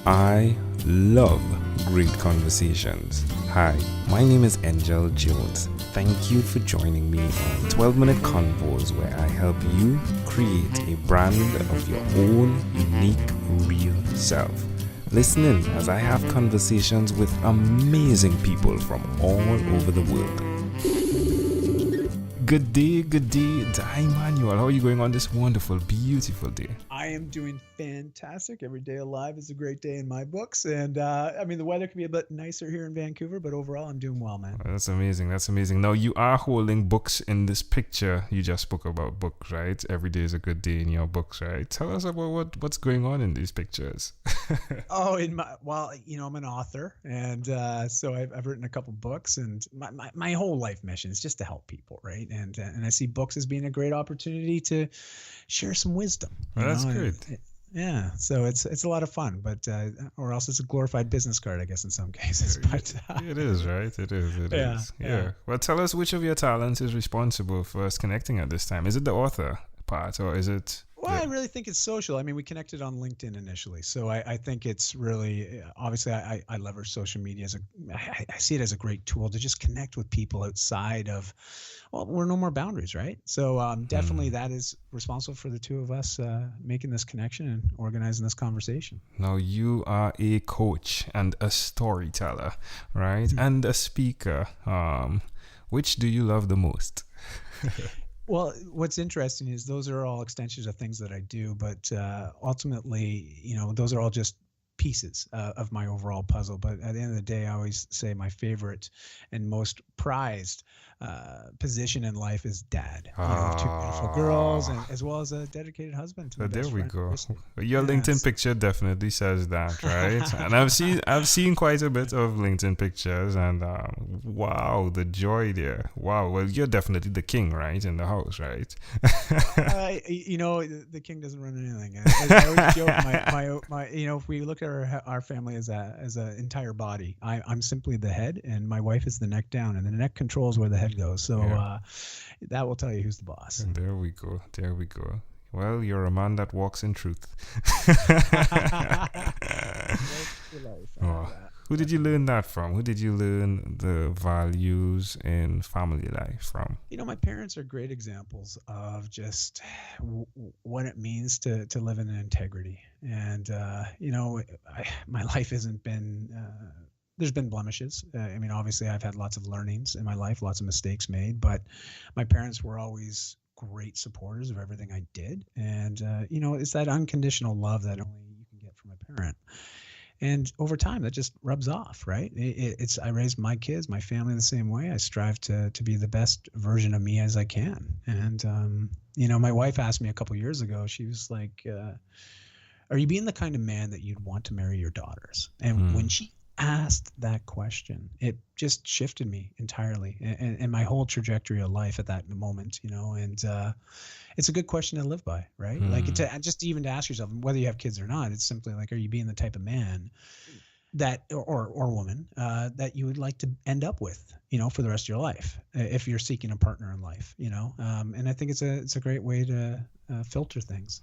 I love great conversations. Hi, my name is Angel Jones. Thank you for joining me on 12-minute convos where I help you create a brand of your own unique, real self. Listen in as I have conversations with amazing people from all over the world. Good day, Dai Manuel. How are you going on this wonderful, beautiful day? I am doing fantastic. Every day alive is a great day in my books. And the weather can be a bit nicer here in Vancouver, but overall I'm doing well, man. Oh, that's amazing. Now, you are holding books in this picture. You just spoke about books, right? Every day is a good day in your books, right? Tell us about what's going on in these pictures. I'm an author, and so I've written a couple books, and my whole life mission is just to help people, right? And I see books as being a great opportunity to share some wisdom. That's good. Yeah, so it's a lot of fun, but or else it's a glorified business card, I guess, in some cases. But it is, right? It is. Yeah. Well, tell us which of your talents is responsible for us connecting at this time. Is it the author part, or is it? Well, I really think it's social. I mean, we connected on LinkedIn initially, so I think it's really obviously I leverage social media I see it as a great tool to just connect with people outside of, well, we're no more boundaries, right? So definitely that is responsible for the two of us making this connection and organizing this conversation. Now, you are a coach and a storyteller, right? Mm-hmm. And a speaker. Which do you love the most? Well, what's interesting is those are all extensions of things that I do, but ultimately, those are all just pieces of my overall puzzle. But at the end of the day, I always say my favorite and most prized position in life is dad. Two beautiful girls, and as well as a dedicated husband to my best friend. There we go. Your LinkedIn picture definitely says that, right? And I've seen quite a bit of LinkedIn pictures, and wow, the joy there. Wow. Well, you're definitely the king, right, in the house, right? The king doesn't run anything. I always joke, if we look at our family as an entire body, I'm simply the head, and my wife is the neck down, and the neck controls where the head goes. So that will tell you who's the boss. And there we go. Well, you're a man that walks in truth. Who did you learn that from? Who did you learn the values in family life from? My parents are great examples of just what it means to live in integrity. And, my life hasn't been... there's been blemishes. Obviously I've had lots of learnings in my life, lots of mistakes made, but my parents were always great supporters of everything I did. And, it's that unconditional love that only you can get from a parent. And over time, that just rubs off, right? I raised my kids, my family the same way. I strive to be the best version of me as I can. And, my wife asked me a couple years ago, she was like, are you being the kind of man that you'd want to marry your daughters? And when she asked that question, it just shifted me entirely and my whole trajectory of life at that moment, and it's a good question to live by, right? Like to ask yourself whether you have kids or not. It's simply like, are you being the type of man that or woman that you would like to end up with, for the rest of your life, if you're seeking a partner in life, and I think it's a great way to filter things.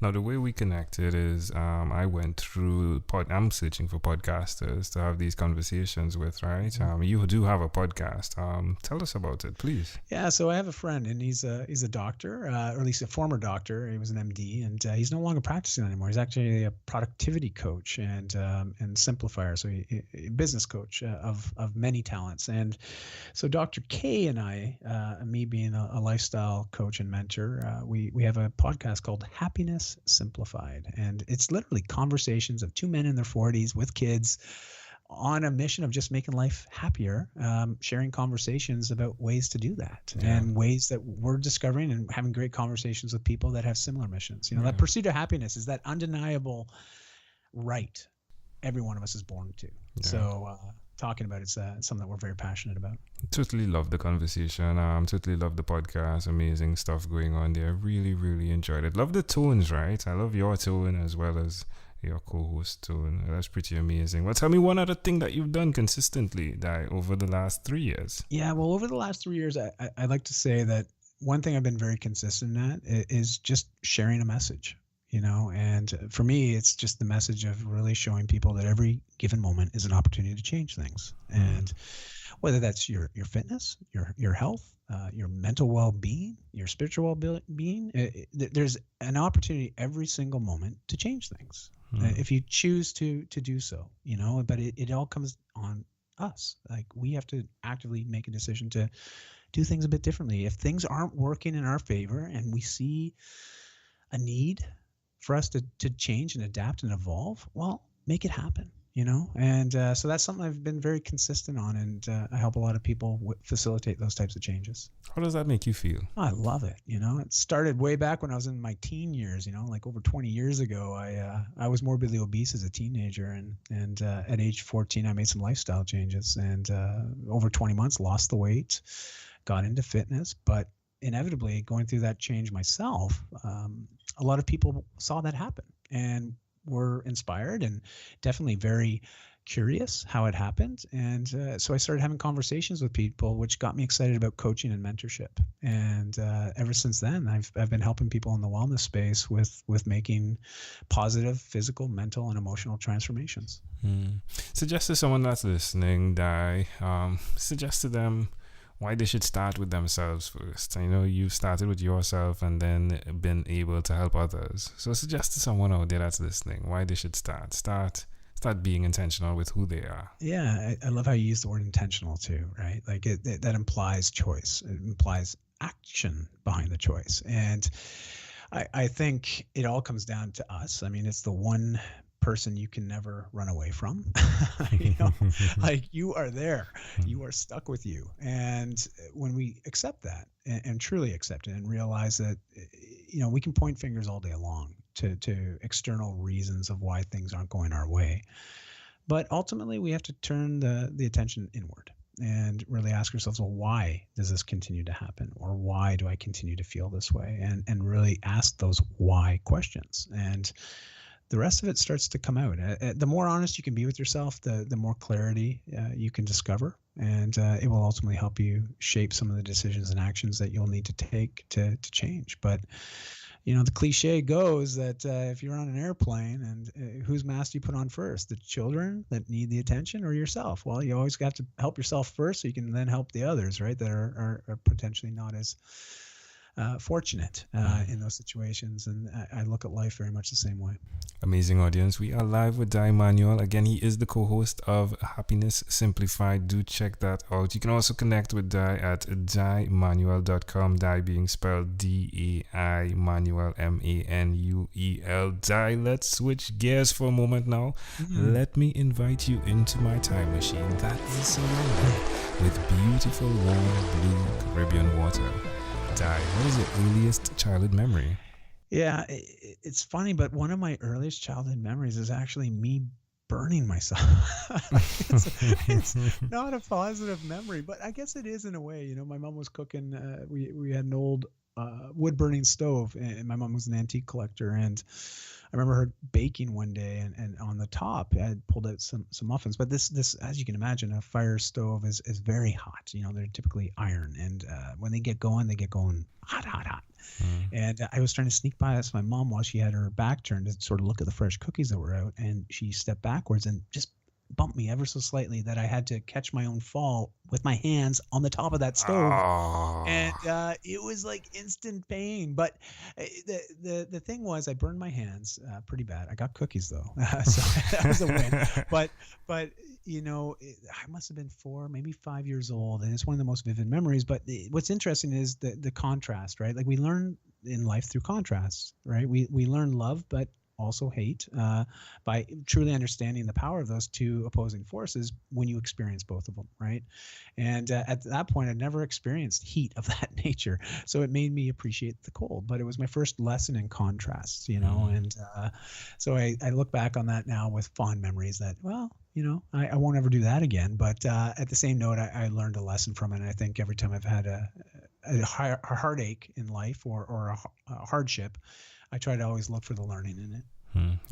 Now, the way we connected is I went through I'm searching for podcasters to have these conversations with, right? You do have a podcast. Tell us about it, please. Yeah, so I have a friend, and he's a doctor, or at least a former doctor. He was an MD, and he's no longer practicing anymore. He's actually a productivity coach and simplifier, so a business coach of many talents. And so Dr. K and I, me being a lifestyle coach and mentor, we have a podcast called Happiness Simplified, and it's literally conversations of two men in their 40s with kids on a mission of just making life happier, sharing conversations about ways to do that and ways that we're discovering and having great conversations with people that have similar missions. That pursuit of happiness is that undeniable right every one of us is born to. Yeah. So talking about it's something that we're very passionate about. Totally love the conversation. Totally love the podcast. Amazing stuff going on there. Really, really enjoyed it. Love the tones, right? I love your tone as well as your co-host tone. That's pretty amazing. Well, tell me one other thing that you've done consistently, Dai, over the last 3 years. Yeah, well, over the last 3 years, I like to say that one thing I've been very consistent at is just sharing a message. and for me, it's just the message of really showing people that every given moment is an opportunity to change things. And whether that's your fitness, your health, your mental well-being, your spiritual well-being, there's an opportunity every single moment to change things if you choose to do so, but it all comes on us. Like, we have to actively make a decision to do things a bit differently. If things aren't working in our favor and we see a need for us to change and adapt and evolve, well, make it happen, and so that's something I've been very consistent on, and I help a lot of people facilitate those types of changes. How does that make you feel? I love it. It started way back when I was in my teen years, like over 20 years ago. I was morbidly obese as a teenager, and at age 14 I made some lifestyle changes, and over 20 months lost the weight, got into fitness. But inevitably, going through that change myself, a lot of people saw that happen and were inspired and definitely very curious how it happened. And so I started having conversations with people, which got me excited about coaching and mentorship. And ever since then, I've been helping people in the wellness space with making positive physical, mental, and emotional transformations. Suggest to someone that's listening, Dai, suggest to them why they should start with themselves first. I know you've started with yourself and then been able to help others. So suggest to someone out there that's listening why they should start being intentional with who they are. Yeah, I love how you use the word intentional too, right? Like that implies choice. It implies action behind the choice. And I think it all comes down to us. I mean, it's the one person you can never run away from. Like, you are there, you are stuck with you. And when we accept that and truly accept it and realize that, we can point fingers all day long to external reasons of why things aren't going our way. But ultimately, we have to turn the attention inward and really ask ourselves, well, why does this continue to happen? Or why do I continue to feel this way? And really ask those why questions. And the rest of it starts to come out. The more honest you can be with yourself, the more clarity you can discover. And it will ultimately help you shape some of the decisions and actions that you'll need to take to change. But the cliche goes that if you're on an airplane, and whose mask do you put on first? The children that need the attention, or yourself? Well, you always have to help yourself first so you can then help the others, right, that are potentially not as fortunate in those situations. And I look at life very much the same way. Amazing audience. We are live with Dai Manuel. Again, he is the co-host of Happiness Simplified. Do check that out. You can also connect with Dai at daimanuel.com. Dai being spelled D-A-I, Manuel, M-A-N-U-E-L. Dai, let's switch gears for a moment now. Let me invite you into my time machine that is surrounded with beautiful warm blue Caribbean water. Dai, what is your earliest childhood memory? Yeah, it's funny, but one of my earliest childhood memories is actually me burning myself. It's not a positive memory, but I guess it is in a way. My mom was cooking. We had an old wood burning stove, and my mom was an antique collector. And I remember her baking one day, and on the top, I had pulled out some muffins. But this, as you can imagine, a fire stove is very hot. They're typically iron, and when they get going hot. And I was trying to sneak past my mom while she had her back turned to sort of look at the fresh cookies that were out, and she stepped backwards and just bumped me ever so slightly that I had to catch my own fall with my hands on the top of that stove. And it was like instant pain. But the thing was, I burned my hands pretty bad. I got cookies though, so that was a win. But I must have been 4, maybe 5 years old, and it's one of the most vivid memories. But what's interesting is the contrast, right? Like, we learn in life through contrasts, right? We learn love, but also hate by truly understanding the power of those two opposing forces when you experience both of them, right? And at that point, I'd never experienced heat of that nature, so it made me appreciate the cold. But it was my first lesson in contrasts, and so I look back on that now with fond memories that, well, I won't ever do that again. But at the same note, I learned a lesson from it. And I think every time I've had a heartache in life or a hardship, I try to always look for the learning in it.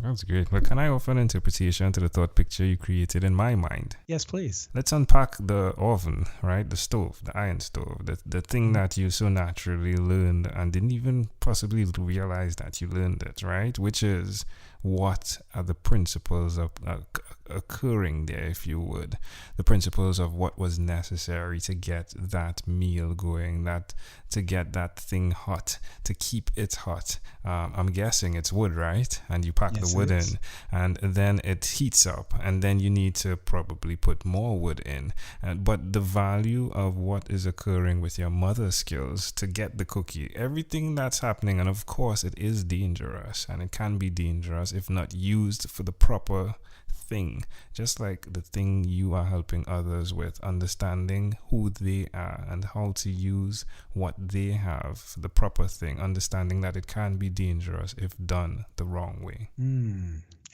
That's great. But can I offer an interpretation to the thought picture you created in my mind? Yes, please. Let's unpack the oven, right? The stove, the iron stove, the thing that you so naturally learned and didn't even possibly realize that you learned it, right? Which is, what are the principles of occurring there, if you would? The principles of what was necessary to get that meal going, to get that thing hot, to keep it hot. I'm guessing it's wood, right? And you pack the wood in, and then it heats up, and then you need to probably put more wood in. But the value of what is occurring with your mother's skills to get the cookie, everything that's happening, and of course it is dangerous, and it can be dangerous if not used for the proper thing, just like the thing you are helping others with, understanding who they are and how to use what they have, the proper thing, understanding that it can be dangerous if done the wrong way.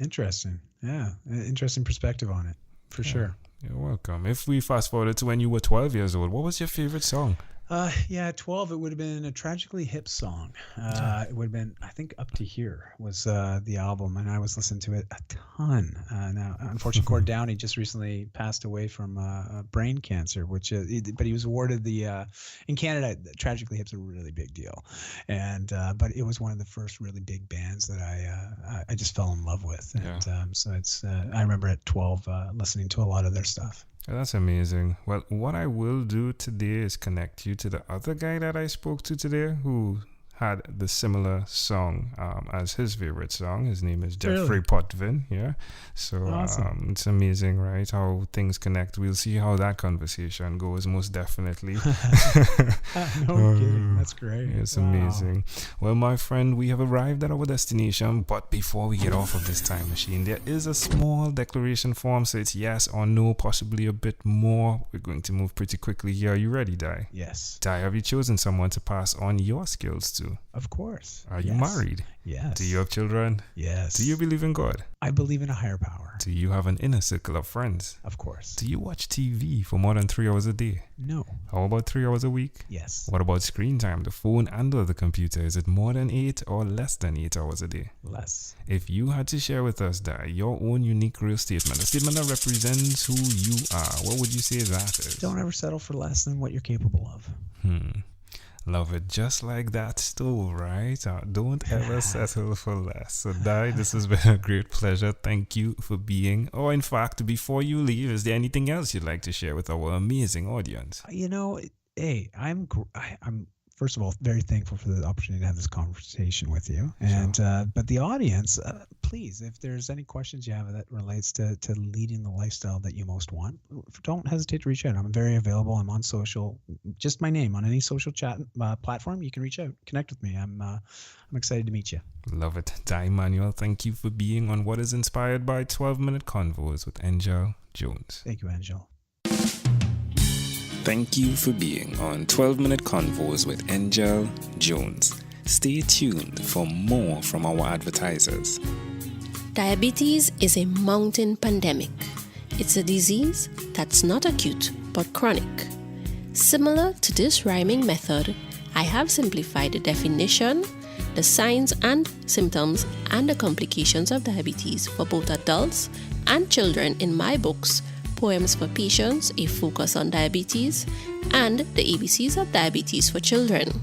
Interesting. Yeah, interesting perspective on it, for sure. You're welcome. If we fast forward to when you were 12 years old, what was your favorite song? 12, it would have been a Tragically Hip song. It would have been, I think, Up to Here was the album, and I was listening to it a ton. Now, unfortunately, Cord Downey just recently passed away from brain cancer, but he was awarded in Canada, Tragically Hip's a really big deal. And but it was one of the first really big bands that I just fell in love with. And so I remember at 12 listening to a lot of their stuff. That's amazing. Well, what I will do today is connect you to the other guy that I spoke to today who had the similar song as his favorite song. His name is Jeffrey Potvin. Yeah. So awesome. It's amazing, right? How things connect. We'll see how that conversation goes, most definitely. No kidding. That's great. It's amazing. Well, my friend, we have arrived at our destination, but before we get off of this time machine, there is a small declaration form. So it's yes or no, possibly a bit more. We're going to move pretty quickly here. Are you ready, Dai? Yes. Dai, have you chosen someone to pass on your skills to? Of course. Are you married? Yes. Do you have children? Yes. Do you believe in God? I believe in a higher power. Do you have an inner circle of friends? Of course. Do you watch TV for more than 3 hours a day? No. How about 3 hours a week? Yes. What about screen time, the phone and or the computer? Is it more than 8 or less than 8 hours a day? Less. If you had to share with us, Dai, your own unique real statement, a statement that represents who you are, what would you say that is? Don't ever settle for less than what you're capable of. Love it. Just like that stove, right? Don't ever settle for less. So, Dai, this has been a great pleasure. Thank you for being. Oh, in fact, before you leave, is there anything else you'd like to share with our amazing audience? Hey, I'm first of all very thankful for the opportunity to have this conversation with you. And but the audience, please, if there's any questions you have that relates to leading the lifestyle that you most want, don't hesitate to reach out. I'm very available. I'm on social, just my name on any social chat platform. You can reach out, connect with me. I'm excited to meet you. Love it. Dai Manuel, thank you for being on what is inspired by 12-minute Convos with Angel Jones. Thank you, Angel. Thank you for being on 12-minute Convos with Angel Jones. Stay tuned for more from our advertisers. Diabetes is a mountain pandemic. It's a disease that's not acute but chronic. Similar to this rhyming method, I have simplified the definition, the signs and symptoms, and the complications of diabetes for both adults and children in my books, Poems for Patients, A Focus on Diabetes, and The ABCs of Diabetes for Children.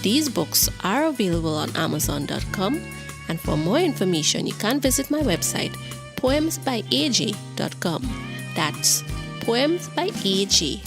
These books are available on Amazon.com, and for more information, you can visit my website, poemsbyaj.com. That's poemsbyaj.com.